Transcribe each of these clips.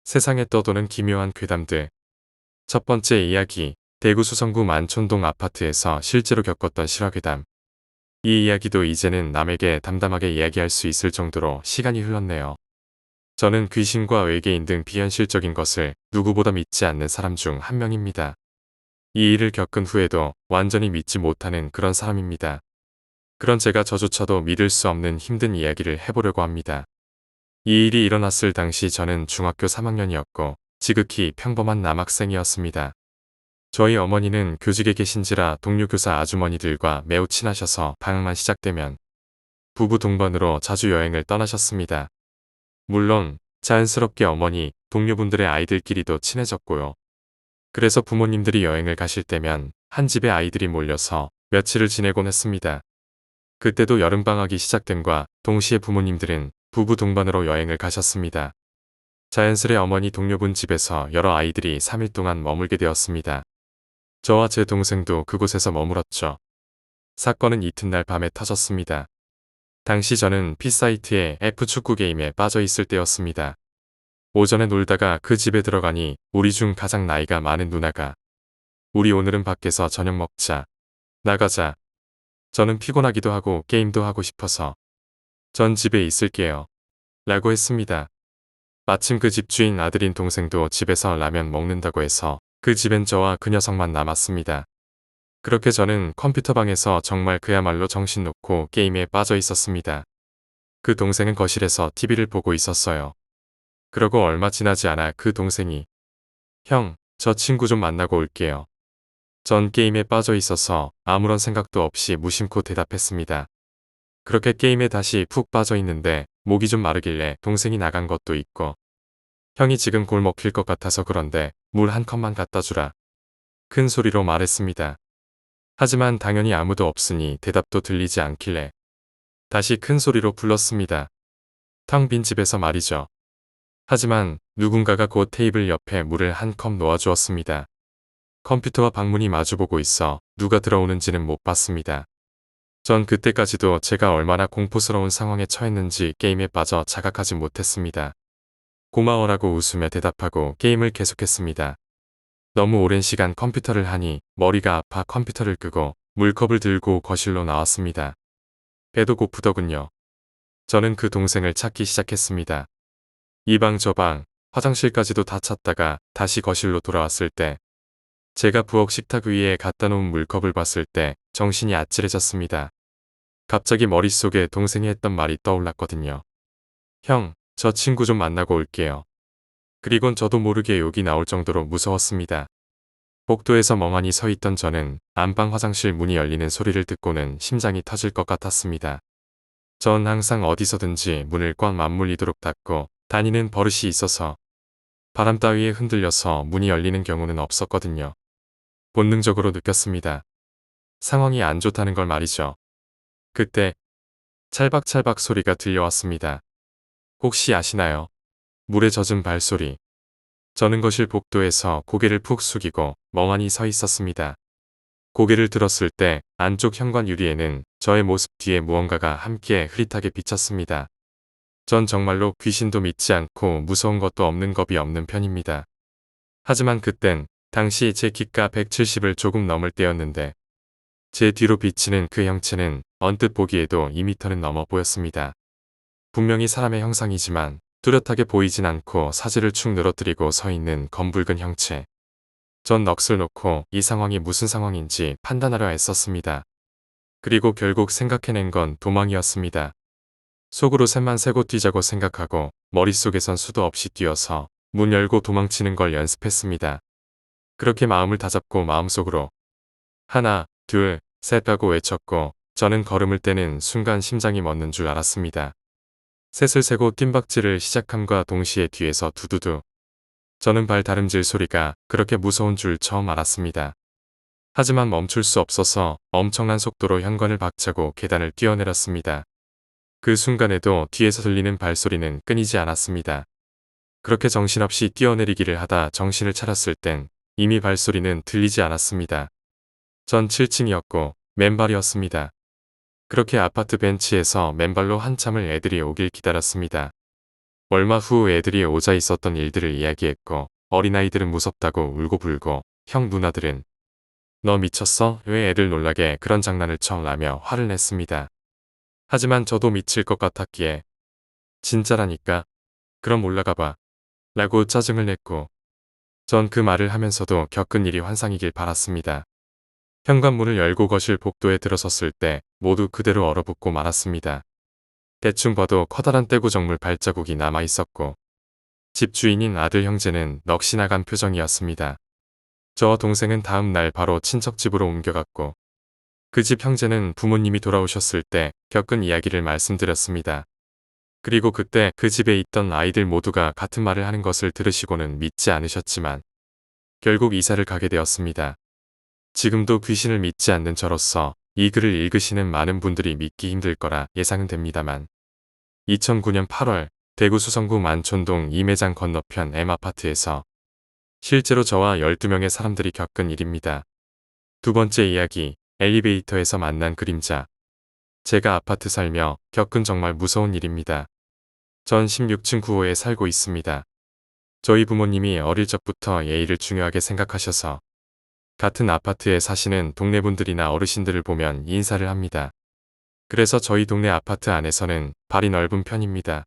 세상에 떠도는 기묘한 괴담들. 첫 번째 이야기, 대구 수성구 만촌동 아파트에서 실제로 겪었던 실화괴담. 이 이야기도 이제는 남에게 담담하게 이야기할 수 있을 정도로 시간이 흘렀네요. 저는 귀신과 외계인 등 비현실적인 것을 누구보다 믿지 않는 사람 중 한 명입니다. 이 일을 겪은 후에도 완전히 믿지 못하는 그런 사람입니다. 그런 제가 저조차도 믿을 수 없는 힘든 이야기를 해보려고 합니다. 이 일이 일어났을 당시 저는 중학교 3학년이었고 지극히 평범한 남학생이었습니다. 저희 어머니는 교직에 계신지라 동료 교사 아주머니들과 매우 친하셔서 방학만 시작되면 부부 동반으로 자주 여행을 떠나셨습니다. 물론 자연스럽게 어머니, 동료분들의 아이들끼리도 친해졌고요. 그래서 부모님들이 여행을 가실 때면 한 집에 아이들이 몰려서 며칠을 지내곤 했습니다. 그때도 여름방학이 시작됨과 동시에 부모님들은 부부 동반으로 여행을 가셨습니다. 자연스레 어머니 동료분 집에서 여러 아이들이 3일 동안 머물게 되었습니다. 저와 제 동생도 그곳에서 머물었죠. 사건은 이튿날 밤에 터졌습니다. 당시 저는 P사이트의 F축구 게임에 빠져 있을 때였습니다. 오전에 놀다가 그 집에 들어가니 우리 중 가장 나이가 많은 누나가 "우리 오늘은 밖에서 저녁 먹자. 나가자." 저는 피곤하기도 하고 게임도 하고 싶어서 "전 집에 있을게요." 라고 했습니다. 마침 그 집주인 아들인 동생도 집에서 라면 먹는다고 해서 그 집엔 저와 그 녀석만 남았습니다. 그렇게 저는 컴퓨터방에서 정말 그야말로 정신 놓고 게임에 빠져 있었습니다. 그 동생은 거실에서 TV를 보고 있었어요. 그러고 얼마 지나지 않아 그 동생이 "형, 저 친구 좀 만나고 올게요." 전 게임에 빠져 있어서 아무런 생각도 없이 무심코 대답했습니다. 그렇게 게임에 다시 푹 빠져 있는데 목이 좀 마르길래 동생이 나간 것도 있고 "형이 지금 골 먹힐 것 같아서 그런데 물 한 컵만 갖다 주라." 큰 소리로 말했습니다. 하지만 당연히 아무도 없으니 대답도 들리지 않길래 다시 큰 소리로 불렀습니다. 텅 빈 집에서 말이죠. 하지만 누군가가 곧 테이블 옆에 물을 한 컵 놓아주었습니다. 컴퓨터와 방문이 마주보고 있어 누가 들어오는지는 못 봤습니다. 전 그때까지도 제가 얼마나 공포스러운 상황에 처했는지 게임에 빠져 자각하지 못했습니다. 고마워라고 웃으며 대답하고 게임을 계속했습니다. 너무 오랜 시간 컴퓨터를 하니 머리가 아파 컴퓨터를 끄고 물컵을 들고 거실로 나왔습니다. 배도 고프더군요. 저는 그 동생을 찾기 시작했습니다. 이 방 저 방, 화장실까지도 다 찾다가 다시 거실로 돌아왔을 때 제가 부엌 식탁 위에 갖다 놓은 물컵을 봤을 때 정신이 아찔해졌습니다. 갑자기 머릿속에 동생이 했던 말이 떠올랐거든요. "형, 저 친구 좀 만나고 올게요." 그리곤 저도 모르게 욕이 나올 정도로 무서웠습니다. 복도에서 멍하니 서 있던 저는 안방 화장실 문이 열리는 소리를 듣고는 심장이 터질 것 같았습니다. 전 항상 어디서든지 문을 꽉 맞물리도록 닫고 다니는 버릇이 있어서 바람 따위에 흔들려서 문이 열리는 경우는 없었거든요. 본능적으로 느꼈습니다. 상황이 안 좋다는 걸 말이죠. 그때 찰박찰박 소리가 들려왔습니다. 혹시 아시나요? 물에 젖은 발소리. 저는 거실 복도에서 고개를 푹 숙이고 멍하니 서 있었습니다. 고개를 들었을 때 안쪽 현관 유리에는 저의 모습 뒤에 무언가가 함께 흐릿하게 비쳤습니다. 전 정말로 귀신도 믿지 않고 무서운 것도 없는 겁이 없는 편입니다. 하지만 그땐 당시 제 키가 170을 조금 넘을 때였는데 제 뒤로 비치는 그 형체는 언뜻 보기에도 2m는 넘어 보였습니다. 분명히 사람의 형상이지만 뚜렷하게 보이진 않고 사지를 축 늘어뜨리고 서 있는 검붉은 형체. 전 넋을 놓고 이 상황이 무슨 상황인지 판단하려 애썼습니다. 그리고 결국 생각해낸 건 도망이었습니다. 속으로 셋만 세고 뛰자고 생각하고 머릿속에선 수도 없이 뛰어서 문 열고 도망치는 걸 연습했습니다. 그렇게 마음을 다잡고 마음속으로 "하나, 둘, 셋" 하고 외쳤고 저는 걸음을 떼는 순간 심장이 멎는 줄 알았습니다. 셋을 세고 뜀박질을 시작함과 동시에 뒤에서 두두두. 저는 발 다름질 소리가 그렇게 무서운 줄 처음 알았습니다. 하지만 멈출 수 없어서 엄청난 속도로 현관을 박차고 계단을 뛰어내렸습니다. 그 순간에도 뒤에서 들리는 발소리는 끊이지 않았습니다. 그렇게 정신없이 뛰어내리기를 하다 정신을 차렸을 땐 이미 발소리는 들리지 않았습니다. 전 7층이었고 맨발이었습니다. 그렇게 아파트 벤치에서 맨발로 한참을 애들이 오길 기다렸습니다. 얼마 후 애들이 오자 있었던 일들을 이야기했고 어린아이들은 무섭다고 울고불고 형 누나들은 너 미쳤어? 왜 애들 놀라게 그런 장난을 쳐? 라며 화를 냈습니다. 하지만 저도 미칠 것 같았기에 진짜라니까 그럼 올라가봐 라고 짜증을 냈고 전 그 말을 하면서도 겪은 일이 환상이길 바랐습니다. 현관문을 열고 거실 복도에 들어섰을 때 모두 그대로 얼어붙고 말았습니다. 대충 봐도 커다란 떼구 정물 발자국이 남아 있었고 집주인인 아들 형제는 넋이 나간 표정이었습니다. 저 동생은 다음 날 바로 친척 집으로 옮겨갔고 그 집 형제는 부모님이 돌아오셨을 때 겪은 이야기를 말씀드렸습니다. 그리고 그때 그 집에 있던 아이들 모두가 같은 말을 하는 것을 들으시고는 믿지 않으셨지만 결국 이사를 가게 되었습니다. 지금도 귀신을 믿지 않는 저로서 이 글을 읽으시는 많은 분들이 믿기 힘들 거라 예상은 됩니다만 2009년 8월 대구 수성구 만촌동 이매장 건너편 M아파트에서 실제로 저와 12명의 사람들이 겪은 일입니다. 두 번째 이야기, 엘리베이터에서 만난 그림자. 제가 아파트 살며 겪은 정말 무서운 일입니다. 전 16층 9호에 살고 있습니다. 저희 부모님이 어릴 적부터 예의를 중요하게 생각하셔서 같은 아파트에 사시는 동네 분들이나 어르신들을 보면 인사를 합니다. 그래서 저희 동네 아파트 안에서는 발이 넓은 편입니다.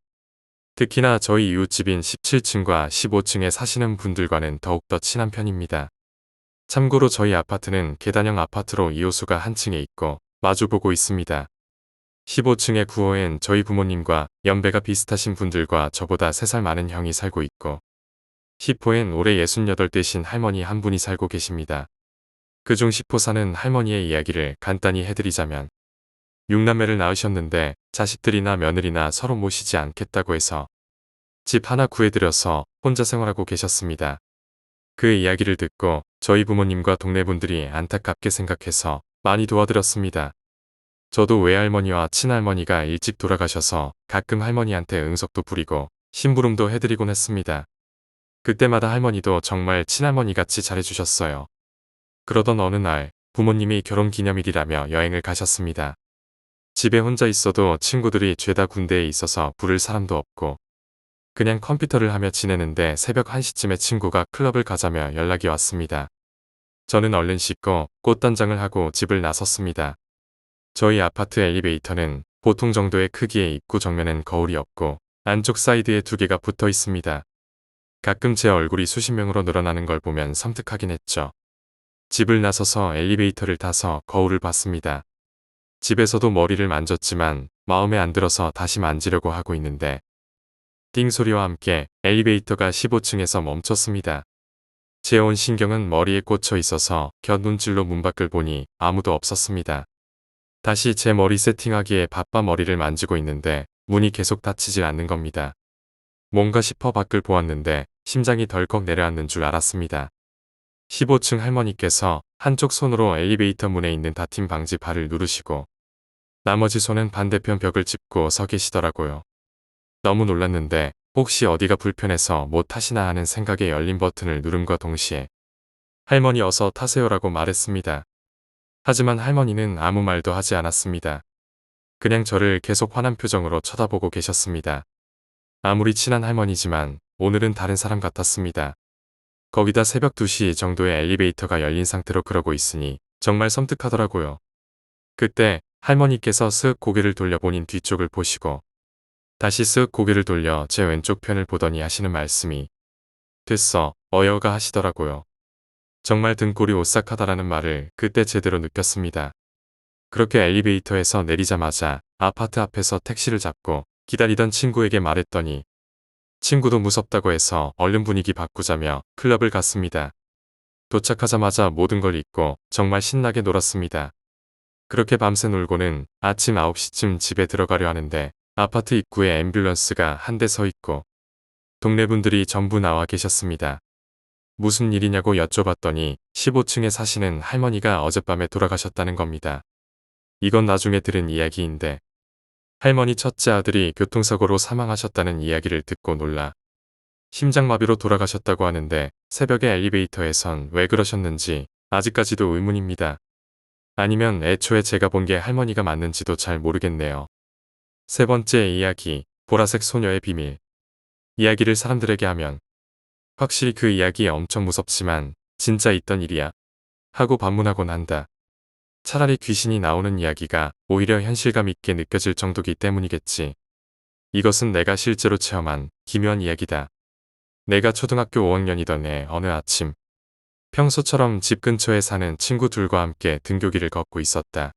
특히나 저희 이웃집인 17층과 15층에 사시는 분들과는 더욱더 친한 편입니다. 참고로 저희 아파트는 계단형 아파트로 이호수가 한 층에 있고 마주보고 있습니다. 15층의 9호엔 저희 부모님과 연배가 비슷하신 분들과 저보다 3살 많은 형이 살고 있고 10호엔 올해 68 되신 할머니 한 분이 살고 계십니다. 그중 10호 사는 할머니의 이야기를 간단히 해드리자면 6남매를 낳으셨는데 자식들이나 며느리나 서로 모시지 않겠다고 해서 집 하나 구해드려서 혼자 생활하고 계셨습니다. 그 이야기를 듣고 저희 부모님과 동네 분들이 안타깝게 생각해서 많이 도와드렸습니다. 저도 외할머니와 친할머니가 일찍 돌아가셔서 가끔 할머니한테 응석도 부리고 심부름도 해드리곤 했습니다. 그때마다 할머니도 정말 친할머니같이 잘해주셨어요. 그러던 어느 날 부모님이 결혼기념일이라며 여행을 가셨습니다. 집에 혼자 있어도 친구들이 죄다 군대에 있어서 부를 사람도 없고 그냥 컴퓨터를 하며 지내는데 새벽 1시쯤에 친구가 클럽을 가자며 연락이 왔습니다. 저는 얼른 씻고 꽃단장을 하고 집을 나섰습니다. 저희 아파트 엘리베이터는 보통 정도의 크기의 입구 정면엔 거울이 없고 안쪽 사이드에 2개가 붙어 있습니다. 가끔 제 얼굴이 수십 명으로 늘어나는 걸 보면 섬뜩하긴 했죠. 집을 나서서 엘리베이터를 타서 거울을 봤습니다. 집에서도 머리를 만졌지만 마음에 안 들어서 다시 만지려고 하고 있는데 띵 소리와 함께 엘리베이터가 15층에서 멈췄습니다. 제 온 신경은 머리에 꽂혀 있어서 곁눈질로 문 밖을 보니 아무도 없었습니다. 다시 제 머리 세팅하기에 바빠 머리를 만지고 있는데 문이 계속 닫히질 않는 겁니다. 뭔가 싶어 밖을 보았는데 심장이 덜컥 내려앉는 줄 알았습니다. 15층 할머니께서 한쪽 손으로 엘리베이터 문에 있는 닫힘 방지 발을 누르시고 나머지 손은 반대편 벽을 짚고 서 계시더라고요. 너무 놀랐는데 혹시 어디가 불편해서 못 타시나 하는 생각에 열린 버튼을 누름과 동시에 할머니 어서 타세요라고 말했습니다. 하지만 할머니는 아무 말도 하지 않았습니다. 그냥 저를 계속 화난 표정으로 쳐다보고 계셨습니다. 아무리 친한 할머니지만 오늘은 다른 사람 같았습니다. 거기다 새벽 2시 정도에 엘리베이터가 열린 상태로 그러고 있으니 정말 섬뜩하더라고요. 그때 할머니께서 쓱 고개를 돌려 본인 뒤쪽을 보시고 다시 쓱 고개를 돌려 제 왼쪽 편을 보더니 하시는 말씀이 됐어, 어여가 하시더라고요. 정말 등골이 오싹하다라는 말을 그때 제대로 느꼈습니다. 그렇게 엘리베이터에서 내리자마자 아파트 앞에서 택시를 잡고 기다리던 친구에게 말했더니 친구도 무섭다고 해서 얼른 분위기 바꾸자며 클럽을 갔습니다. 도착하자마자 모든 걸 잊고 정말 신나게 놀았습니다. 그렇게 밤새 놀고는 아침 9시쯤 집에 들어가려 하는데 아파트 입구에 앰뷸런스가 한 대 서 있고 동네 분들이 전부 나와 계셨습니다. 무슨 일이냐고 여쭤봤더니 15층에 사시는 할머니가 어젯밤에 돌아가셨다는 겁니다. 이건 나중에 들은 이야기인데 할머니 첫째 아들이 교통사고로 사망하셨다는 이야기를 듣고 놀라 심장마비로 돌아가셨다고 하는데 새벽에 엘리베이터에선 왜 그러셨는지 아직까지도 의문입니다. 아니면 애초에 제가 본 게 할머니가 맞는지도 잘 모르겠네요. 세 번째 이야기, 보라색 소녀의 비밀. 이야기를 사람들에게 하면 확실히 그 이야기 엄청 무섭지만 진짜 있던 일이야 하고 반문하곤 한다. 차라리 귀신이 나오는 이야기가 오히려 현실감 있게 느껴질 정도기 때문이겠지. 이것은 내가 실제로 체험한 기묘한 이야기다. 내가 초등학교 5학년이던 해 어느 아침, 평소처럼 집 근처에 사는 친구 둘과 함께 등교길을 걷고 있었다.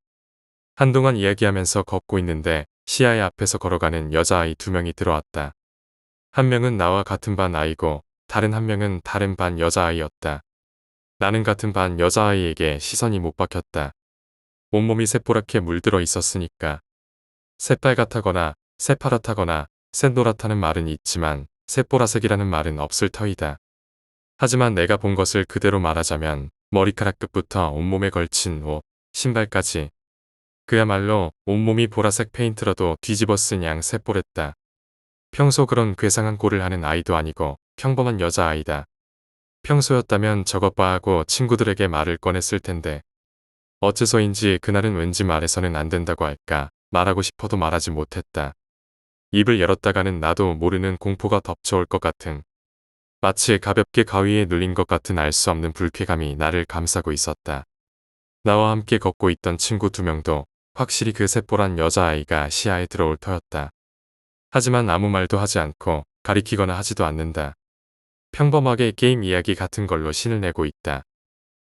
한동안 이야기하면서 걷고 있는데 시야의 앞에서 걸어가는 여자아이 2명이 들어왔다. 한 명은 나와 같은 반 아이고 다른 한 명은 다른 반 여자아이였다. 나는 같은 반 여자아이에게 시선이 못 박혔다. 온몸이 새뽀랗게 물들어 있었으니까. 새빨갛다거나 새파랗다거나 샛노랗다는 말은 있지만 새보라색이라는 말은 없을 터이다. 하지만 내가 본 것을 그대로 말하자면 머리카락 끝부터 온몸에 걸친 옷, 신발까지 그야말로 온몸이 보라색 페인트라도 뒤집어 쓴 양 새뽀랬다. 평소 그런 괴상한 꼴을 하는 아이도 아니고 평범한 여자아이다. 평소였다면 저것 봐 하고 친구들에게 말을 꺼냈을 텐데 어째서인지 그날은 왠지 말해서는 안 된다고 할까 말하고 싶어도 말하지 못했다. 입을 열었다가는 나도 모르는 공포가 덮쳐올 것 같은 마치 가볍게 가위에 눌린 것 같은 알 수 없는 불쾌감이 나를 감싸고 있었다. 나와 함께 걷고 있던 친구 2명도 확실히 그 새뽀란 여자아이가 시야에 들어올 터였다. 하지만 아무 말도 하지 않고 가리키거나 하지도 않는다. 평범하게 게임 이야기 같은 걸로 신을 내고 있다.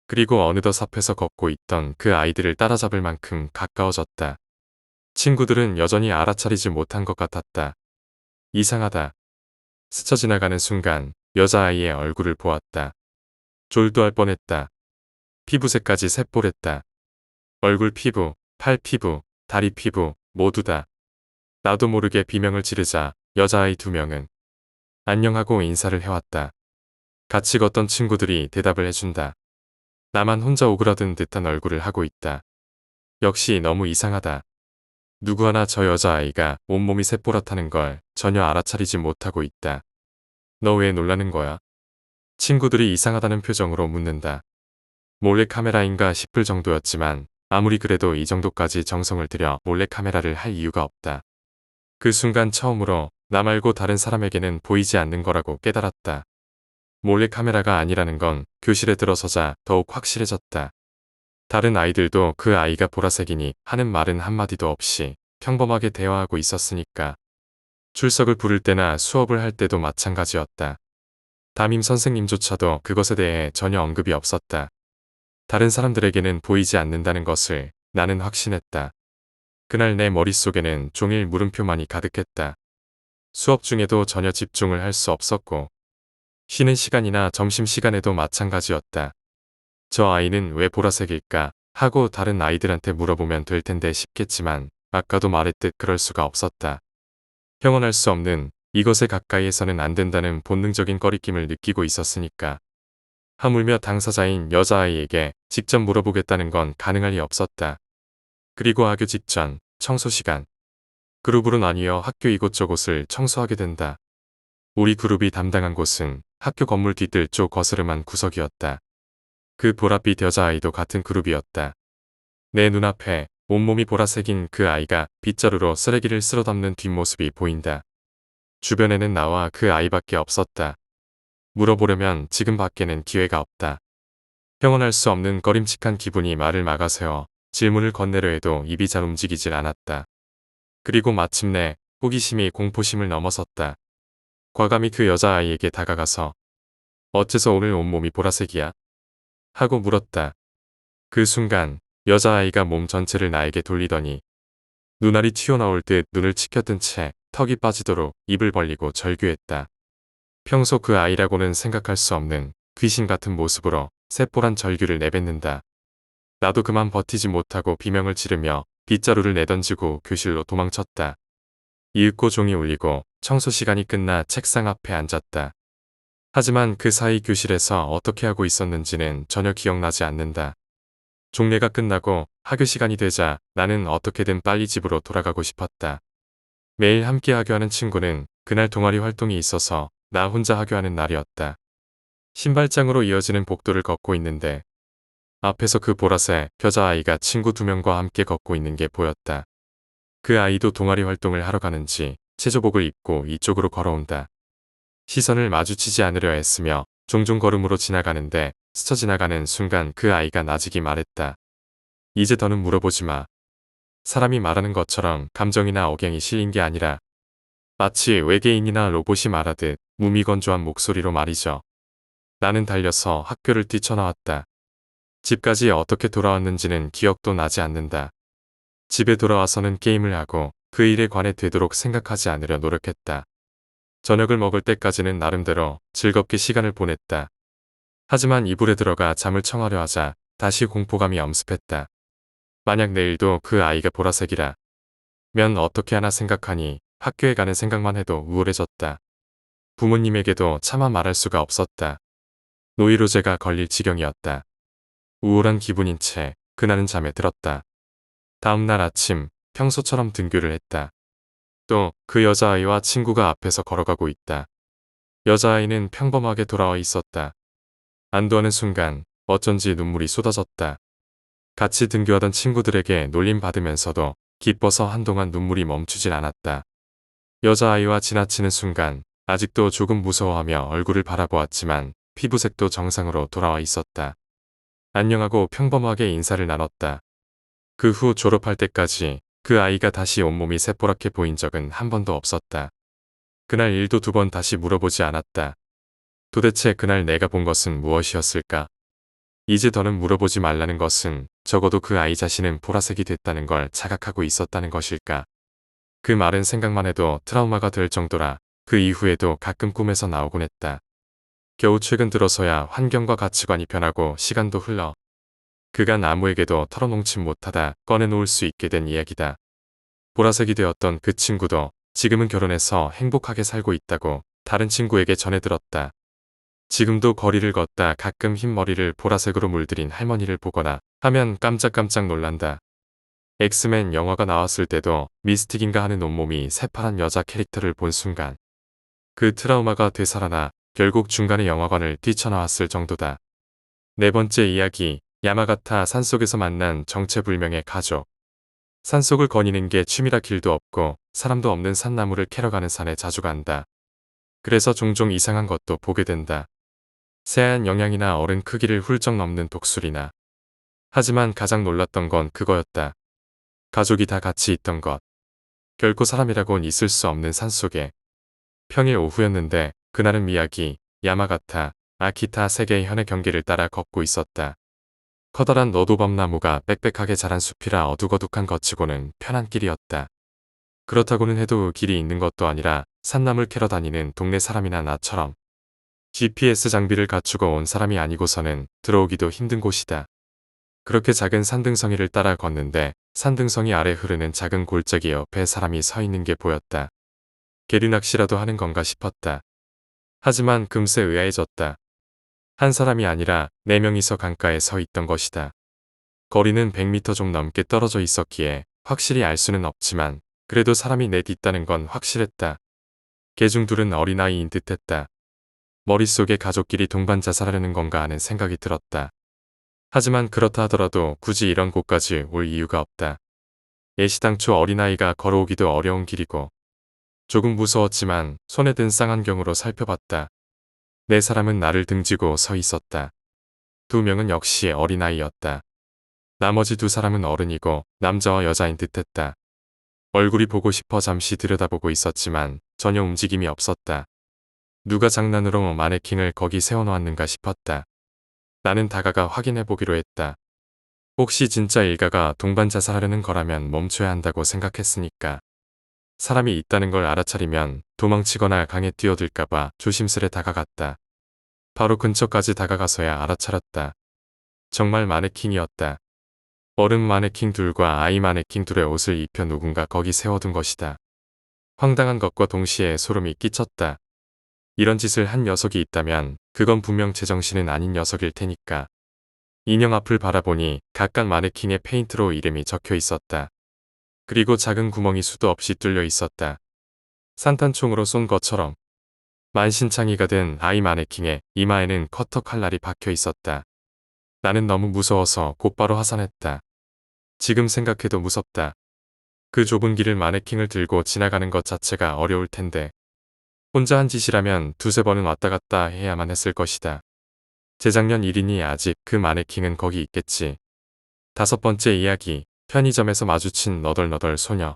그리고 어느덧 앞에서 걷고 있던 그 아이들을 따라잡을 만큼 가까워졌다. 친구들은 여전히 알아차리지 못한 것 같았다. 이상하다. 스쳐 지나가는 순간 여자아이의 얼굴을 보았다. 졸도할 뻔했다. 피부색까지 새뽀랬다. 얼굴 피부, 팔 피부, 다리 피부 모두 다. 나도 모르게 비명을 지르자 여자아이 2명은 안녕하고 인사를 해왔다. 같이 걷던 친구들이 대답을 해준다. 나만 혼자 오그라든 듯한 얼굴을 하고 있다. 역시 너무 이상하다. 누구 하나 저 여자아이가 온몸이 새뽀랗다는 걸 전혀 알아차리지 못하고 있다. 너 왜 놀라는 거야? 친구들이 이상하다는 표정으로 묻는다. 몰래카메라인가 싶을 정도였지만 아무리 그래도 이 정도까지 정성을 들여 몰래카메라를 할 이유가 없다. 그 순간 처음으로 나 말고 다른 사람에게는 보이지 않는 거라고 깨달았다. 몰래카메라가 아니라는 건 교실에 들어서자 더욱 확실해졌다. 다른 아이들도 그 아이가 보라색이니 하는 말은 한마디도 없이 평범하게 대화하고 있었으니까. 출석을 부를 때나 수업을 할 때도 마찬가지였다. 담임 선생님조차도 그것에 대해 전혀 언급이 없었다. 다른 사람들에게는 보이지 않는다는 것을 나는 확신했다. 그날 내 머릿속에는 종일 물음표만이 가득했다. 수업 중에도 전혀 집중을 할 수 없었고 쉬는 시간이나 점심시간에도 마찬가지였다. 저 아이는 왜 보라색일까 하고 다른 아이들한테 물어보면 될 텐데 싶겠지만 아까도 말했듯 그럴 수가 없었다. 형언할 수 없는 이것에 가까이에서는 안 된다는 본능적인 꺼리낌을 느끼고 있었으니까. 하물며 당사자인 여자아이에게 직접 물어보겠다는 건 가능할 리 없었다. 그리고 학교 직전 청소 시간. 그룹으로 나뉘어 학교 이곳저곳을 청소하게 된다. 우리 그룹이 담당한 곳은 학교 건물 뒤뜰 쪽 거스름한 구석이었다. 그 보랏빛 여자아이도 같은 그룹이었다. 내 눈앞에 온몸이 보라색인 그 아이가 빗자루로 쓰레기를 쓸어 담는 뒷모습이 보인다. 주변에는 나와 그 아이밖에 없었다. 물어보려면 지금 밖에는 기회가 없다. 형언할 수 없는 꺼림칙한 기분이 말을 막아세워 질문을 건네려 해도 입이 잘 움직이질 않았다. 그리고 마침내 호기심이 공포심을 넘어섰다. 과감히 그 여자아이에게 다가가서 어째서 오늘 온몸이 보라색이야? 하고 물었다. 그 순간 여자아이가 몸 전체를 나에게 돌리더니 눈알이 튀어나올 듯 눈을 치켜뜬 채 턱이 빠지도록 입을 벌리고 절규했다. 평소 그 아이라고는 생각할 수 없는 귀신 같은 모습으로 새뽀란 절규를 내뱉는다. 나도 그만 버티지 못하고 비명을 지르며 빗자루를 내던지고 교실로 도망쳤다. 이윽고 종이 울리고 청소 시간이 끝나 책상 앞에 앉았다. 하지만 그 사이 교실에서 어떻게 하고 있었는지는 전혀 기억나지 않는다. 종례가 끝나고 학교 시간이 되자 나는 어떻게든 빨리 집으로 돌아가고 싶었다. 매일 함께 하교하는 친구는 그날 동아리 활동이 있어서 나 혼자 하교하는 날이었다. 신발장으로 이어지는 복도를 걷고 있는데 앞에서 그 보라색 여자아이가 친구 2명과 함께 걷고 있는 게 보였다. 그 아이도 동아리 활동을 하러 가는지 체조복을 입고 이쪽으로 걸어온다. 시선을 마주치지 않으려 애쓰며 종종 걸음으로 지나가는데 스쳐 지나가는 순간 그 아이가 나직이 말했다. 이제 더는 물어보지 마. 사람이 말하는 것처럼 감정이나 억양이 실린 게 아니라 마치 외계인이나 로봇이 말하듯 무미건조한 목소리로 말이죠. 나는 달려서 학교를 뛰쳐나왔다. 집까지 어떻게 돌아왔는지는 기억도 나지 않는다. 집에 돌아와서는 게임을 하고 그 일에 관해 되도록 생각하지 않으려 노력했다. 저녁을 먹을 때까지는 나름대로 즐겁게 시간을 보냈다. 하지만 이불에 들어가 잠을 청하려 하자 다시 공포감이 엄습했다. 만약 내일도 그 아이가 보라색이라 면 어떻게 하나 생각하니 학교에 가는 생각만 해도 우울해졌다. 부모님에게도 차마 말할 수가 없었다. 노이로제가 걸릴 지경이었다. 우울한 기분인 채 그날은 잠에 들었다. 다음 날 아침 평소처럼 등교를 했다. 또 그 여자아이와 친구가 앞에서 걸어가고 있다. 여자아이는 평범하게 돌아와 있었다. 안도하는 순간 어쩐지 눈물이 쏟아졌다. 같이 등교하던 친구들에게 놀림받으면서도 기뻐서 한동안 눈물이 멈추질 않았다. 여자아이와 지나치는 순간 아직도 조금 무서워하며 얼굴을 바라보았지만 피부색도 정상으로 돌아와 있었다. 안녕하고 평범하게 인사를 나눴다. 그 후 졸업할 때까지 그 아이가 다시 온몸이 새뽀랗게 보인 적은 한 번도 없었다. 그날 일도 두 번 다시 물어보지 않았다. 도대체 그날 내가 본 것은 무엇이었을까? 이제 더는 물어보지 말라는 것은 적어도 그 아이 자신은 보라색이 됐다는 걸 자각하고 있었다는 것일까? 그 말은 생각만 해도 트라우마가 될 정도라 그 이후에도 가끔 꿈에서 나오곤 했다. 겨우 최근 들어서야 환경과 가치관이 변하고 시간도 흘러 그간 아무에게도 털어놓지 못하다 꺼내놓을 수 있게 된 이야기다. 보라색이 되었던 그 친구도 지금은 결혼해서 행복하게 살고 있다고 다른 친구에게 전해 들었다. 지금도 거리를 걷다 가끔 흰머리를 보라색으로 물들인 할머니를 보거나 하면 깜짝깜짝 놀란다. 엑스맨 영화가 나왔을 때도 미스틱인가 하는 온몸이 새파란 여자 캐릭터를 본 순간 그 트라우마가 되살아나 결국 중간에 영화관을 뛰쳐나왔을 정도다. 네 번째 이야기, 야마가타 산속에서 만난 정체불명의 가족. 산속을 거니는 게 취미라 길도 없고 사람도 없는 산나무를 캐러 가는 산에 자주 간다. 그래서 종종 이상한 것도 보게 된다. 새하얀 영양이나 어른 크기를 훌쩍 넘는 독수리나. 하지만 가장 놀랐던 건 그거였다. 가족이 다 같이 있던 것. 결코 사람이라곤 있을 수 없는 산속에. 평일 오후였는데 그날은 미야기, 야마가타, 아키타 세 개의 현의 경계를 따라 걷고 있었다. 커다란 너도밤나무가 빽빽하게 자란 숲이라 어둑어둑한 것치고는 편한 길이었다. 그렇다고는 해도 길이 있는 것도 아니라 산나물 캐러 다니는 동네 사람이나 나처럼 GPS 장비를 갖추고 온 사람이 아니고서는 들어오기도 힘든 곳이다. 그렇게 작은 산등성이를 따라 걷는데 산등성이 아래 흐르는 작은 골짜기 옆에 사람이 서 있는 게 보였다. 계류낚시라도 하는 건가 싶었다. 하지만 금세 의아해졌다. 한 사람이 아니라 4명이서 강가에 서 있던 것이다. 거리는 100m 좀 넘게 떨어져 있었기에 확실히 알 수는 없지만 그래도 사람이 넷 있다는 건 확실했다. 개중 둘은 어린아이인 듯했다. 머릿속에 가족끼리 동반 자살하려는 건가 하는 생각이 들었다. 하지만 그렇다 하더라도 굳이 이런 곳까지 올 이유가 없다. 애시당초 어린아이가 걸어오기도 어려운 길이고 조금 무서웠지만 손에 든 쌍안경으로 살펴봤다. 4사람은 나를 등지고 서 있었다. 2명은 역시 어린아이였다. 나머지 2사람은 어른이고 남자와 여자인 듯했다. 얼굴이 보고 싶어 잠시 들여다보고 있었지만 전혀 움직임이 없었다. 누가 장난으로 마네킹을 거기 세워놓았는가 싶었다. 나는 다가가 확인해보기로 했다. 혹시 진짜 일가가 동반 자살하려는 거라면 멈춰야 한다고 생각했으니까. 사람이 있다는 걸 알아차리면 도망치거나 강에 뛰어들까봐 조심스레 다가갔다. 바로 근처까지 다가가서야 알아차렸다. 정말 마네킹이었다. 어른 마네킹 둘과 아이 마네킹 둘의 옷을 입혀 누군가 거기 세워둔 것이다. 황당한 것과 동시에 소름이 끼쳤다. 이런 짓을 한 녀석이 있다면 그건 분명 제정신은 아닌 녀석일 테니까. 인형 앞을 바라보니 각각 마네킹의 페인트로 이름이 적혀 있었다. 그리고 작은 구멍이 수도 없이 뚫려 있었다. 산탄총으로 쏜 것처럼. 만신창이가 된 아이 마네킹의 이마에는 커터 칼날이 박혀 있었다. 나는 너무 무서워서 곧바로 하산했다. 지금 생각해도 무섭다. 그 좁은 길을 마네킹을 들고 지나가는 것 자체가 어려울 텐데. 혼자 한 짓이라면 두세 번은 왔다 갔다 해야만 했을 것이다. 재작년 일이니 아직 그 마네킹은 거기 있겠지. 다섯 번째 이야기. 편의점에서 마주친 너덜너덜 소녀.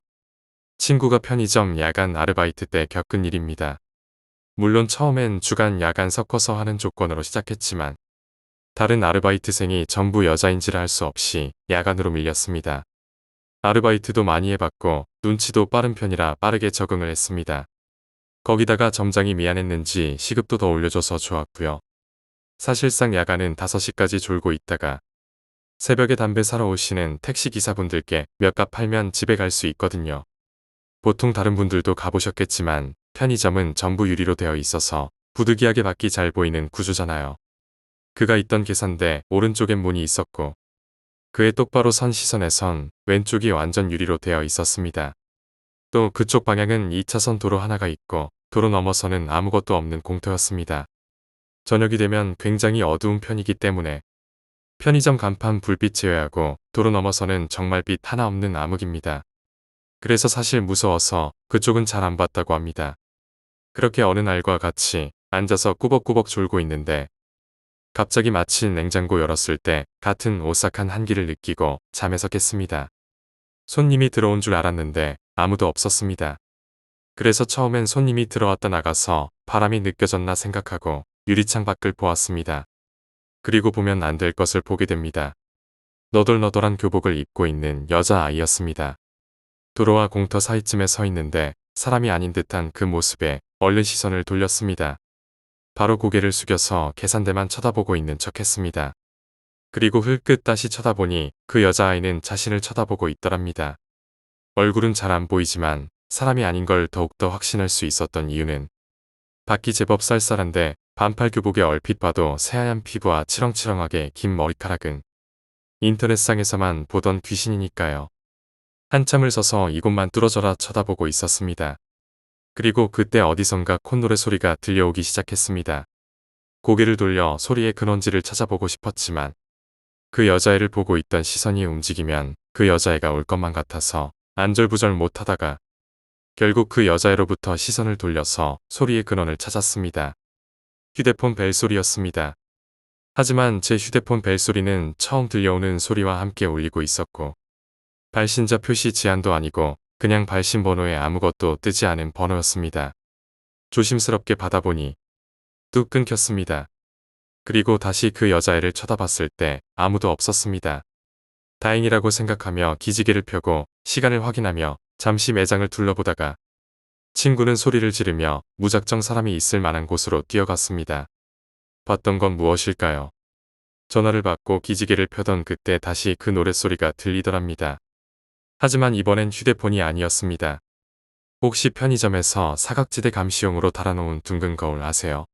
친구가 편의점 야간 아르바이트 때 겪은 일입니다. 물론 처음엔 주간 야간 섞어서 하는 조건으로 시작했지만 다른 아르바이트생이 전부 여자인지라 할 수 없이 야간으로 밀렸습니다. 아르바이트도 많이 해봤고 눈치도 빠른 편이라 빠르게 적응을 했습니다. 거기다가 점장이 미안했는지 시급도 더 올려줘서 좋았고요. 사실상 야간은 5시까지 졸고 있다가 새벽에 담배 사러 오시는 택시기사분들께 몇 갑 팔면 집에 갈 수 있거든요. 보통 다른 분들도 가보셨겠지만 편의점은 전부 유리로 되어 있어서 부득이하게 밖이 잘 보이는 구조잖아요. 그가 있던 계산대 오른쪽엔 문이 있었고 그의 똑바로 선 시선에선 왼쪽이 완전 유리로 되어 있었습니다. 또 그쪽 방향은 2차선 도로 하나가 있고 도로 너머서는 아무것도 없는 공터였습니다. 저녁이 되면 굉장히 어두운 편이기 때문에 편의점 간판 불빛 제외하고 도로 너머서는 정말 빛 하나 없는 암흑입니다. 그래서 사실 무서워서 그쪽은 잘 안 봤다고 합니다. 그렇게 어느 날과 같이 앉아서 꾸벅꾸벅 졸고 있는데 갑자기 마치 냉장고 열었을 때 같은 오싹한 한기를 느끼고 잠에서 깼습니다. 손님이 들어온 줄 알았는데 아무도 없었습니다. 그래서 처음엔 손님이 들어왔다 나가서 바람이 느껴졌나 생각하고 유리창 밖을 보았습니다. 그리고 보면 안 될 것을 보게 됩니다. 너덜너덜한 교복을 입고 있는 여자아이였습니다. 도로와 공터 사이쯤에 서 있는데 사람이 아닌 듯한 그 모습에 얼른 시선을 돌렸습니다. 바로 고개를 숙여서 계산대만 쳐다보고 있는 척했습니다. 그리고 흘끗 다시 쳐다보니 그 여자아이는 자신을 쳐다보고 있더랍니다. 얼굴은 잘 안 보이지만 사람이 아닌 걸 더욱더 확신할 수 있었던 이유는 밖이 제법 쌀쌀한데 반팔 교복에 얼핏 봐도 새하얀 피부와 치렁치렁하게 긴 머리카락은 인터넷상에서만 보던 귀신이니까요. 한참을 서서 이곳만 뚫어져라 쳐다보고 있었습니다. 그리고 그때 어디선가 콧노래 소리가 들려오기 시작했습니다. 고개를 돌려 소리의 근원지를 찾아보고 싶었지만 그 여자애를 보고 있던 시선이 움직이면 그 여자애가 올 것만 같아서 안절부절 못하다가 결국 그 여자애로부터 시선을 돌려서 소리의 근원을 찾았습니다. 휴대폰 벨소리였습니다. 하지만 제 휴대폰 벨소리는 처음 들려오는 소리와 함께 울리고 있었고 발신자 표시 제한도 아니고 그냥 발신 번호에 아무것도 뜨지 않은 번호였습니다. 조심스럽게 받아보니 뚝 끊겼습니다. 그리고 다시 그 여자애를 쳐다봤을 때 아무도 없었습니다. 다행이라고 생각하며 기지개를 펴고 시간을 확인하며 잠시 매장을 둘러보다가 친구는 소리를 지르며 무작정 사람이 있을 만한 곳으로 뛰어갔습니다. 봤던 건 무엇일까요? 전화를 받고 기지개를 펴던 그때 다시 그 노랫소리가 들리더랍니다. 하지만 이번엔 휴대폰이 아니었습니다. 혹시 편의점에서 사각지대 감시용으로 달아놓은 둥근 거울 아세요?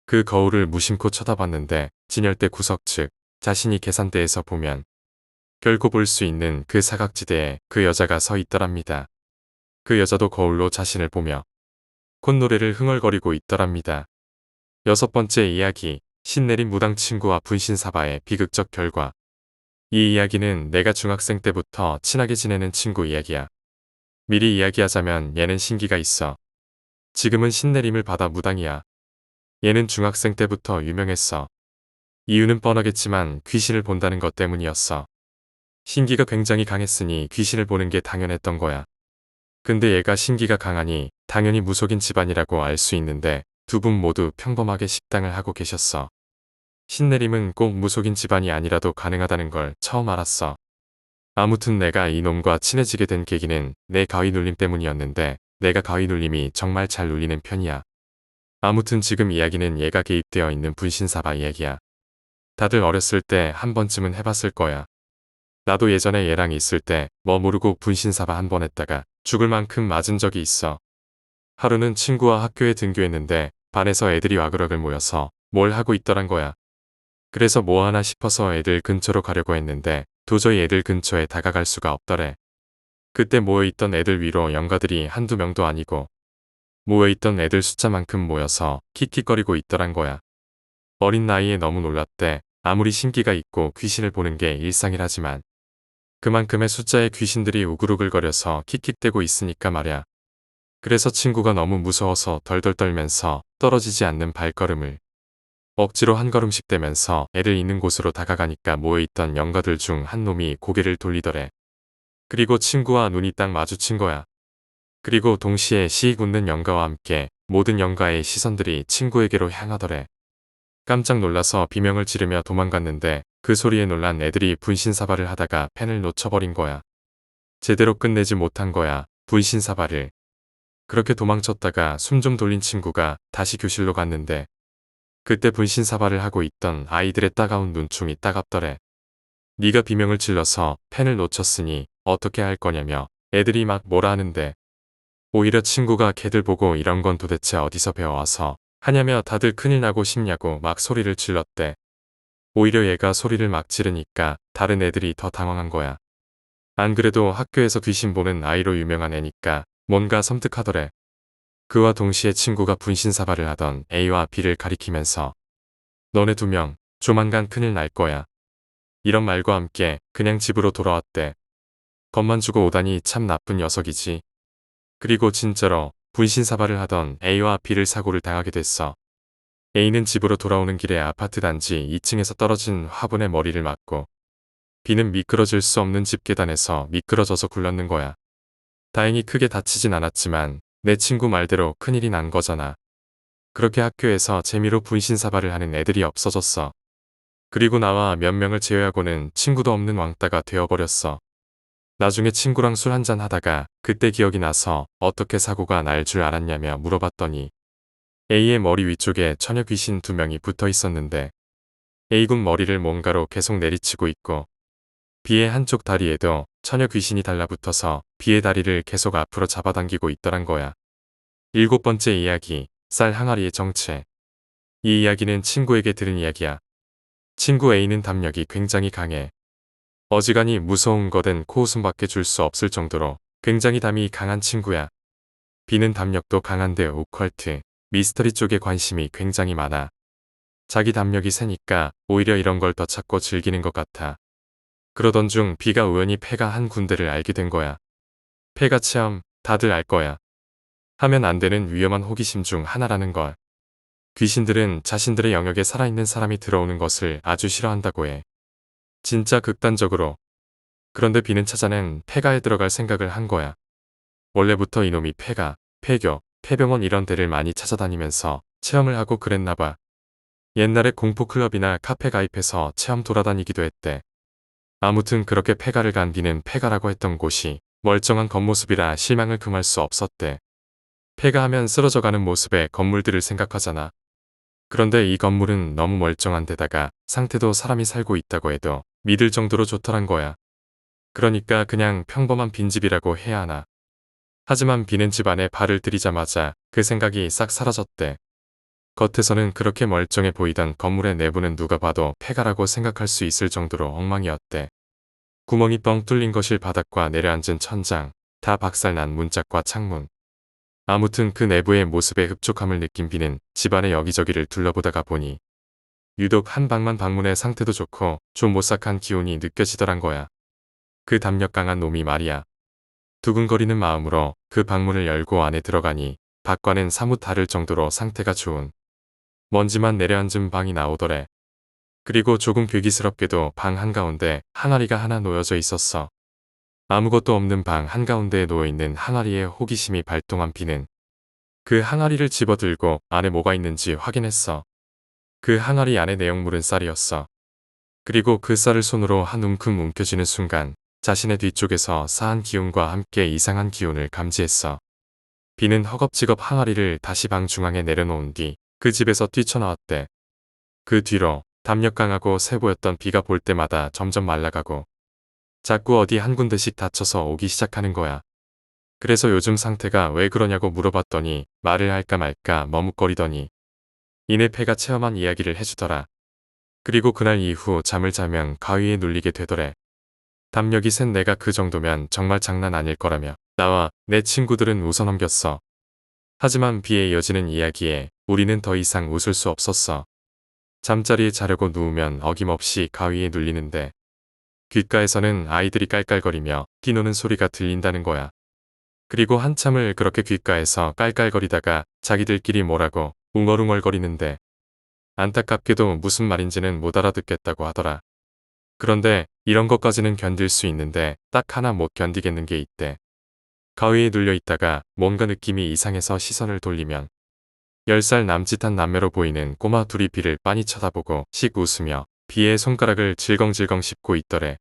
그 거울을 무심코 쳐다봤는데 진열대 구석 측 자신이 계산대에서 보면 결코 볼 수 있는 그 사각지대에 그 여자가 서 있더랍니다. 그 여자도 거울로 자신을 보며 콧노래를 흥얼거리고 있더랍니다. 여섯 번째 이야기. 신내린 무당 친구와 분신사바의 비극적 결과. 이 이야기는 내가 중학생 때부터 친하게 지내는 친구 이야기야. 미리 이야기하자면 얘는 신기가 있어. 지금은 신내림을 받아 무당이야. 얘는 중학생 때부터 유명했어. 이유는 뻔하겠지만 귀신을 본다는 것 때문이었어. 신기가 굉장히 강했으니 귀신을 보는 게 당연했던 거야. 근데 얘가 신기가 강하니 당연히 무속인 집안이라고 알 수 있는데 두 분 모두 평범하게 식당을 하고 계셨어. 신내림은 꼭 무속인 집안이 아니라도 가능하다는 걸 처음 알았어. 아무튼 내가 이놈과 친해지게 된 계기는 내 가위 눌림 때문이었는데 내가 가위 눌림이 정말 잘 눌리는 편이야. 아무튼 지금 이야기는 얘가 개입되어 있는 분신사바 이야기야. 다들 어렸을 때 한 번쯤은 해봤을 거야. 나도 예전에 얘랑 있을 때 뭐 모르고 분신사바 한 번 했다가 죽을 만큼 맞은 적이 있어. 하루는 친구와 학교에 등교했는데 반에서 애들이 와그럭을 모여서 뭘 하고 있더란 거야. 그래서 뭐 하나 싶어서 애들 근처로 가려고 했는데 도저히 애들 근처에 다가갈 수가 없더래. 그때 모여있던 애들 위로 영가들이 한두 명도 아니고 모여있던 애들 숫자만큼 모여서 킥킥거리고 있더란 거야. 어린 나이에 너무 놀랐대. 아무리 신기가 있고 귀신을 보는 게 일상이라지만 그만큼의 숫자의 귀신들이 우글우글거려서 킥킥대고 있으니까 말야. 그래서 친구가 너무 무서워서 덜덜 떨면서 떨어지지 않는 발걸음을 억지로 한 걸음씩 떼면서 애들 있는 곳으로 다가가니까 모여있던 영가들 중 한 놈이 고개를 돌리더래. 그리고 친구와 눈이 딱 마주친 거야. 그리고 동시에 시익 웃는 영가와 함께 모든 영가의 시선들이 친구에게로 향하더래. 깜짝 놀라서 비명을 지르며 도망갔는데 그 소리에 놀란 애들이 분신사발을 하다가 펜을 놓쳐버린 거야. 제대로 끝내지 못한 거야, 분신사발을. 그렇게 도망쳤다가 숨 좀 돌린 친구가 다시 교실로 갔는데 그때 분신사발을 하고 있던 아이들의 따가운 눈총이 따갑더래. 네가 비명을 질러서 펜을 놓쳤으니 어떻게 할 거냐며 애들이 막 뭐라 하는데 오히려 친구가 걔들 보고 이런 건 도대체 어디서 배워와서 하냐며 다들 큰일 나고 싶냐고 막 소리를 질렀대. 오히려 얘가 소리를 막 지르니까 다른 애들이 더 당황한 거야. 안 그래도 학교에서 귀신 보는 아이로 유명한 애니까 뭔가 섬뜩하더래. 그와 동시에 친구가 분신사발을 하던 A와 B를 가리키면서 너네 두 명 조만간 큰일 날 거야. 이런 말과 함께 그냥 집으로 돌아왔대. 겁만 주고 오다니 참 나쁜 녀석이지. 그리고 진짜로 분신사발을 하던 A와 B를 사고를 당하게 됐어. A는 집으로 돌아오는 길에 아파트 단지 2층에서 떨어진 화분에 머리를 맞고 B는 미끄러질 수 없는 집 계단에서 미끄러져서 굴렀는 거야. 다행히 크게 다치진 않았지만 내 친구 말대로 큰일이 난 거잖아. 그렇게 학교에서 재미로 분신사발을 하는 애들이 없어졌어. 그리고 나와 몇 명을 제외하고는 친구도 없는 왕따가 되어버렸어. 나중에 친구랑 술 한잔 하다가 그때 기억이 나서 어떻게 사고가 날 줄 알았냐며 물어봤더니 A의 머리 위쪽에 처녀 귀신 2명이 붙어 있었는데 A군 머리를 뭔가로 계속 내리치고 있고 B의 한쪽 다리에도 처녀 귀신이 달라붙어서 B의 다리를 계속 앞으로 잡아당기고 있더란 거야. 7번째 이야기, 쌀 항아리의 정체. 이 이야기는 친구에게 들은 이야기야. 친구 A는 담력이 굉장히 강해. 어지간히 무서운 거든 코웃음밖에 줄 수 없을 정도로 굉장히 담이 강한 친구야. B는 담력도 강한데 오컬트, 미스터리 쪽에 관심이 굉장히 많아. 자기 담력이 세니까 오히려 이런 걸 더 찾고 즐기는 것 같아. 그러던 중 B가 우연히 폐가 한 군데를 알게 된 거야. 폐가 체험, 다들 알 거야. 하면 안 되는 위험한 호기심 중 하나라는 걸. 귀신들은 자신들의 영역에 살아있는 사람이 들어오는 것을 아주 싫어한다고 해. 진짜 극단적으로. 그런데 B는 찾아낸 폐가에 들어갈 생각을 한 거야. 원래부터 이놈이 폐가, 폐교, 폐병원 이런 데를 많이 찾아다니면서 체험을 하고 그랬나 봐. 옛날에 공포클럽이나 카페 가입해서 체험 돌아다니기도 했대. 아무튼 그렇게 폐가를 간 B는 폐가라고 했던 곳이 멀쩡한 겉모습이라 실망을 금할 수 없었대. 폐가 하면 쓰러져가는 모습의 건물들을 생각하잖아. 그런데 이 건물은 너무 멀쩡한 데다가 상태도 사람이 살고 있다고 해도 믿을 정도로 좋더란 거야. 그러니까 그냥 평범한 빈집이라고 해야 하나. 하지만 B는 집 안에 발을 들이자마자 그 생각이 싹 사라졌대. 겉에서는 그렇게 멀쩡해 보이던 건물의 내부는 누가 봐도 폐가라고 생각할 수 있을 정도로 엉망이었대. 구멍이 뻥 뚫린 거실 바닥과 내려앉은 천장, 다 박살난 문짝과 창문. 아무튼 그 내부의 모습에 흡족함을 느낀 B는 집안의 여기저기를 둘러보다가 보니 유독 한 방만 방문해 상태도 좋고 좀 오싹한 기운이 느껴지더란 거야. 그 담력 강한 놈이 말이야. 두근거리는 마음으로 그 방문을 열고 안에 들어가니 밖과는 사뭇 다를 정도로 상태가 좋은 먼지만 내려앉은 방이 나오더래. 그리고 조금 괴기스럽게도 방 한가운데 항아리가 하나 놓여져 있었어. 아무것도 없는 방 한가운데에 놓여있는 항아리에 호기심이 발동한 B는 그 항아리를 집어들고 안에 뭐가 있는지 확인했어. 그 항아리 안에 내용물은 쌀이었어. 그리고 그 쌀을 손으로 한 움큼 움켜쥐는 순간 자신의 뒤쪽에서 싸한 기운과 함께 이상한 기운을 감지했어. B는 허겁지겁 항아리를 다시 방 중앙에 내려놓은 뒤 그 집에서 뛰쳐나왔대. 그 뒤로 담력 강하고 세 보였던 B가 볼 때마다 점점 말라가고 자꾸 어디 한 군데씩 다쳐서 오기 시작하는 거야. 그래서 요즘 상태가 왜 그러냐고 물어봤더니 말을 할까 말까 머뭇거리더니 이내 폐가 체험한 이야기를 해주더라. 그리고 그날 이후 잠을 자면 가위에 눌리게 되더래. 담력이 센 내가 그 정도면 정말 장난 아닐 거라며 나와 내 친구들은 웃어넘겼어. 하지만 B에 이어지는 이야기에 우리는 더 이상 웃을 수 없었어. 잠자리에 자려고 누우면 어김없이 가위에 눌리는데 귓가에서는 아이들이 깔깔거리며 뛰노는 소리가 들린다는 거야. 그리고 한참을 그렇게 귓가에서 깔깔거리다가 자기들끼리 뭐라고 웅얼웅얼거리는데 안타깝게도 무슨 말인지는 못 알아듣겠다고 하더라. 그런데 이런 것까지는 견딜 수 있는데 딱 하나 못 견디겠는 게 있대. 가위에 눌려 있다가 뭔가 느낌이 이상해서 시선을 돌리면 10살 남짓한 남매로 보이는 꼬마 둘이 비를 빤히 쳐다보고 씩 웃으며 비에 손가락을 질겅질겅 씹고 있더래.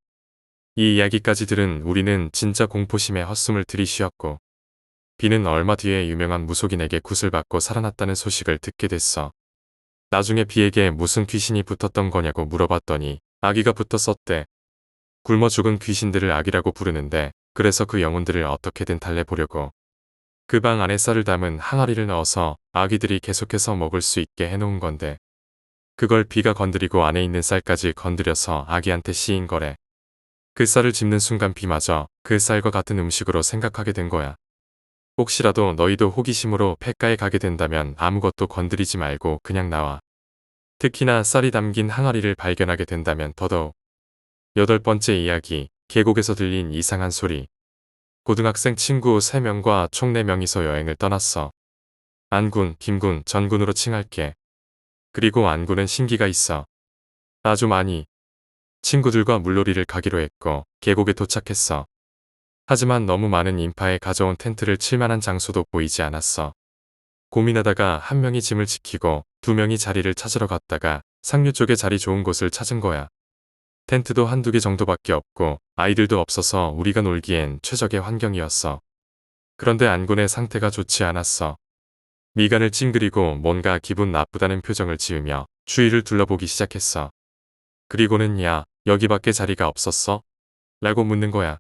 이 이야기까지 들은 우리는 진짜 공포심에 헛숨을 들이쉬었고 비는 얼마 뒤에 유명한 무속인에게 굿을 받고 살아났다는 소식을 듣게 됐어. 나중에 비에게 무슨 귀신이 붙었던 거냐고 물어봤더니 아기가 붙었었대. 굶어 죽은 귀신들을 아기라고 부르는데 그래서 그 영혼들을 어떻게든 달래보려고 그 방 안에 쌀을 담은 항아리를 넣어서 아기들이 계속해서 먹을 수 있게 해놓은 건데 그걸 비가 건드리고 안에 있는 쌀까지 건드려서 아기한테 씌인 거래. 그 쌀을 집는 순간 비마저 그 쌀과 같은 음식으로 생각하게 된 거야. 혹시라도 너희도 호기심으로 폐가에 가게 된다면 아무것도 건드리지 말고 그냥 나와. 특히나 쌀이 담긴 항아리를 발견하게 된다면 더더욱. 8번째 이야기, 계곡에서 들린 이상한 소리. 고등학생 친구 3명과 총 4명이서 여행을 떠났어. 안군, 김군, 전군으로 칭할게. 그리고 안군은 신기가 있어. 아주 많이. 친구들과 물놀이를 가기로 했고 계곡에 도착했어. 하지만 너무 많은 인파에 가져온 텐트를 칠 만한 장소도 보이지 않았어. 고민하다가 한 명이 짐을 지키고 2명이 자리를 찾으러 갔다가 상류 쪽에 자리 좋은 곳을 찾은 거야. 텐트도 한두 개 정도밖에 없고 아이들도 없어서 우리가 놀기엔 최적의 환경이었어. 그런데 안군의 상태가 좋지 않았어. 미간을 찡그리고 뭔가 기분 나쁘다는 표정을 지으며 주위를 둘러보기 시작했어. 그리고는 야, 여기밖에 자리가 없었어? 라고 묻는 거야.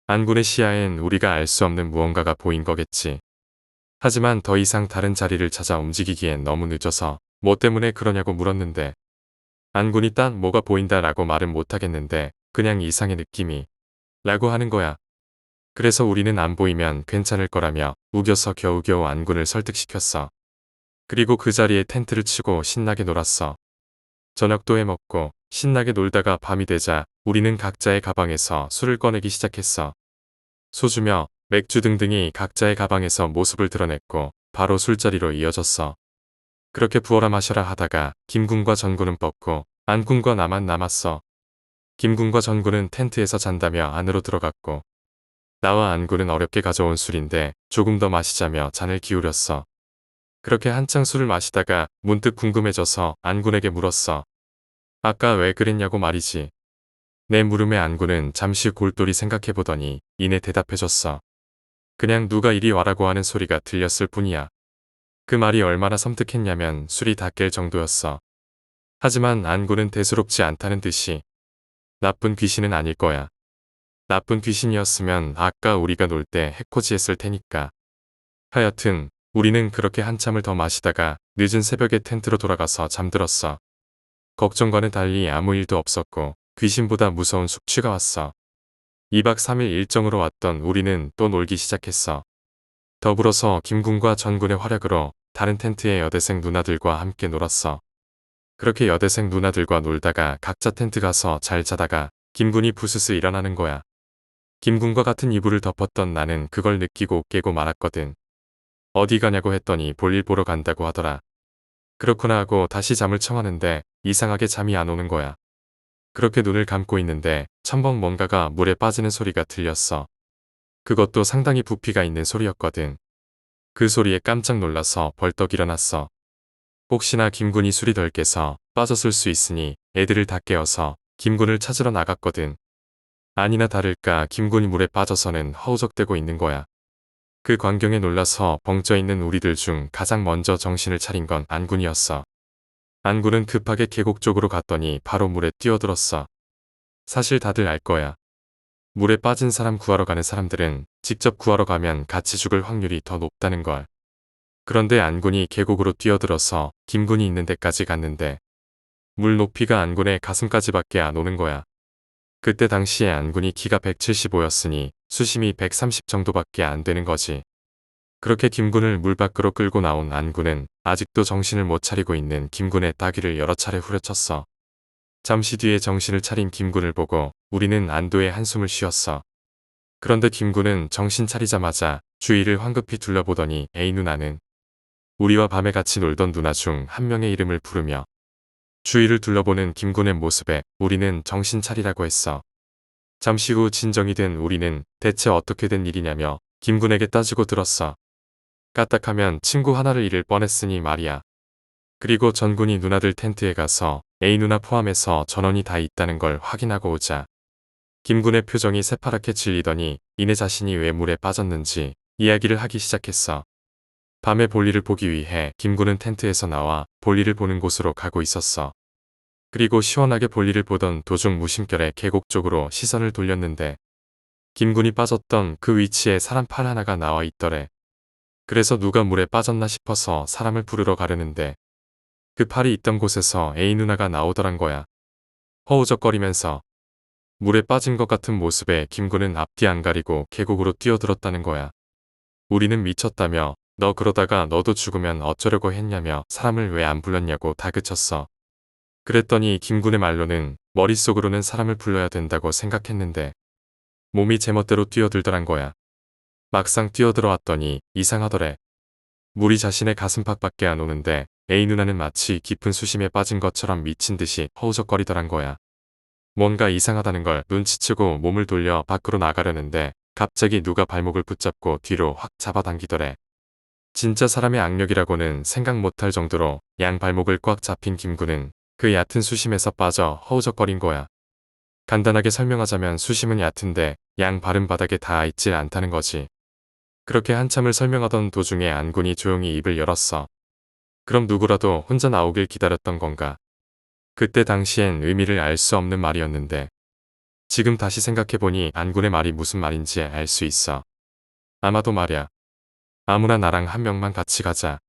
안군의 시야엔 우리가 알 수 없는 무언가가 보인 거겠지. 하지만 더 이상 다른 자리를 찾아 움직이기엔 너무 늦어서 뭐 때문에 그러냐고 물었는데 안군이 딱 뭐가 보인다라고 말은 못하겠는데 그냥 이상의 느낌이 라고 하는 거야. 그래서 우리는 안 보이면 괜찮을 거라며 우겨서 겨우겨우 안군을 설득시켰어. 그리고 그 자리에 텐트를 치고 신나게 놀았어. 저녁도 해먹고 신나게 놀다가 밤이 되자 우리는 각자의 가방에서 술을 꺼내기 시작했어. 소주며 맥주 등등이 각자의 가방에서 모습을 드러냈고 바로 술자리로 이어졌어. 그렇게 부어라 마셔라 하다가 김군과 전군은 뻗고 안군과 나만 남았어. 김군과 전군은 텐트에서 잔다며 안으로 들어갔고 나와 안군은 어렵게 가져온 술인데 조금 더 마시자며 잔을 기울였어. 그렇게 한창 술을 마시다가 문득 궁금해져서 안군에게 물었어. 아까 왜 그랬냐고 말이지. 내 물음에 안군은 잠시 골똘히 생각해보더니 이내 대답해줬어. 그냥 누가 이리 와라고 하는 소리가 들렸을 뿐이야. 그 말이 얼마나 섬뜩했냐면 술이 다 깰 정도였어. 하지만 안군은 대수롭지 않다는 듯이 나쁜 귀신은 아닐 거야. 나쁜 귀신이었으면 아까 우리가 놀 때 해코지 했을 테니까. 하여튼 우리는 그렇게 한참을 더 마시다가 늦은 새벽에 텐트로 돌아가서 잠들었어. 걱정과는 달리 아무 일도 없었고 귀신보다 무서운 숙취가 왔어. 2박 3일 일정으로 왔던 우리는 또 놀기 시작했어. 더불어서 김군과 전군의 활약으로 다른 텐트의 여대생 누나들과 함께 놀았어. 그렇게 여대생 누나들과 놀다가 각자 텐트 가서 잘 자다가 김군이 부스스 일어나는 거야. 김군과 같은 이불을 덮었던 나는 그걸 느끼고 깨고 말았거든. 어디 가냐고 했더니 볼일 보러 간다고 하더라. 그렇구나 하고 다시 잠을 청하는데 이상하게 잠이 안 오는 거야. 그렇게 눈을 감고 있는데 첨벙 뭔가가 물에 빠지는 소리가 들렸어. 그것도 상당히 부피가 있는 소리였거든. 그 소리에 깜짝 놀라서 벌떡 일어났어. 혹시나 김군이 술이 덜 깨서 빠졌을 수 있으니 애들을 다 깨워서 김군을 찾으러 나갔거든. 아니나 다를까 김군이 물에 빠져서는 허우적대고 있는 거야. 그 광경에 놀라서 벙쪄 있는 우리들 중 가장 먼저 정신을 차린 건 안군이었어. 안군은 급하게 계곡 쪽으로 갔더니 바로 물에 뛰어들었어. 사실 다들 알 거야. 물에 빠진 사람 구하러 가는 사람들은 직접 구하러 가면 같이 죽을 확률이 더 높다는 걸. 그런데 안군이 계곡으로 뛰어들어서 김군이 있는 데까지 갔는데 물 높이가 안군의 가슴까지밖에 안 오는 거야. 그때 당시에 안군이 키가 175였으니 수심이 130 정도밖에 안 되는 거지. 그렇게 김군을 물 밖으로 끌고 나온 안군은 아직도 정신을 못 차리고 있는 김군의 따귀를 여러 차례 후려쳤어. 잠시 뒤에 정신을 차린 김군을 보고 우리는 안도의 한숨을 쉬었어. 그런데 김군은 정신 차리자마자 주위를 황급히 둘러보더니 에이 누나는 우리와 밤에 같이 놀던 누나 중 한 명의 이름을 부르며 주위를 둘러보는 김군의 모습에 우리는 정신 차리라고 했어. 잠시 후 진정이 된 우리는 대체 어떻게 된 일이냐며 김군에게 따지고 들었어. 까딱하면 친구 하나를 잃을 뻔했으니 말이야. 그리고 전군이 누나들 텐트에 가서 A 누나 포함해서 전원이 다 있다는 걸 확인하고 오자 김군의 표정이 새파랗게 질리더니 이내 자신이 왜 물에 빠졌는지 이야기를 하기 시작했어. 밤에 볼일을 보기 위해 김군은 텐트에서 나와 볼일을 보는 곳으로 가고 있었어. 그리고 시원하게 볼일을 보던 도중 무심결에 계곡 쪽으로 시선을 돌렸는데 김군이 빠졌던 그 위치에 사람 팔 하나가 나와 있더래. 그래서 누가 물에 빠졌나 싶어서 사람을 부르러 가려는데 그 팔이 있던 곳에서 A 누나가 나오더란 거야. 허우적거리면서 물에 빠진 것 같은 모습에 김군은 앞뒤 안 가리고 계곡으로 뛰어들었다는 거야. 우리는 미쳤다며 너 그러다가 너도 죽으면 어쩌려고 했냐며 사람을 왜 안 불렀냐고 다그쳤어. 그랬더니 김군의 말로는 머릿속으로는 사람을 불러야 된다고 생각했는데 몸이 제멋대로 뛰어들더란 거야. 막상 뛰어들어왔더니 이상하더래. 물이 자신의 가슴팍밖에 안 오는데 A 누나는 마치 깊은 수심에 빠진 것처럼 미친 듯이 허우적거리더란 거야. 뭔가 이상하다는 걸 눈치채고 몸을 돌려 밖으로 나가려는데 갑자기 누가 발목을 붙잡고 뒤로 확 잡아당기더래. 진짜 사람의 악력이라고는 생각 못할 정도로 양 발목을 꽉 잡힌 김군은 그 얕은 수심에서 빠져 허우적거린 거야. 간단하게 설명하자면 수심은 얕은데 양 발은 바닥에 닿아 있질 않다는 거지. 그렇게 한참을 설명하던 도중에 안군이 조용히 입을 열었어. 그럼 누구라도 혼자 나오길 기다렸던 건가? 그때 당시엔 의미를 알 수 없는 말이었는데 지금 다시 생각해보니 안군의 말이 무슨 말인지 알 수 있어. 아마도 말야. 아무나 나랑 한 명만 같이 가자.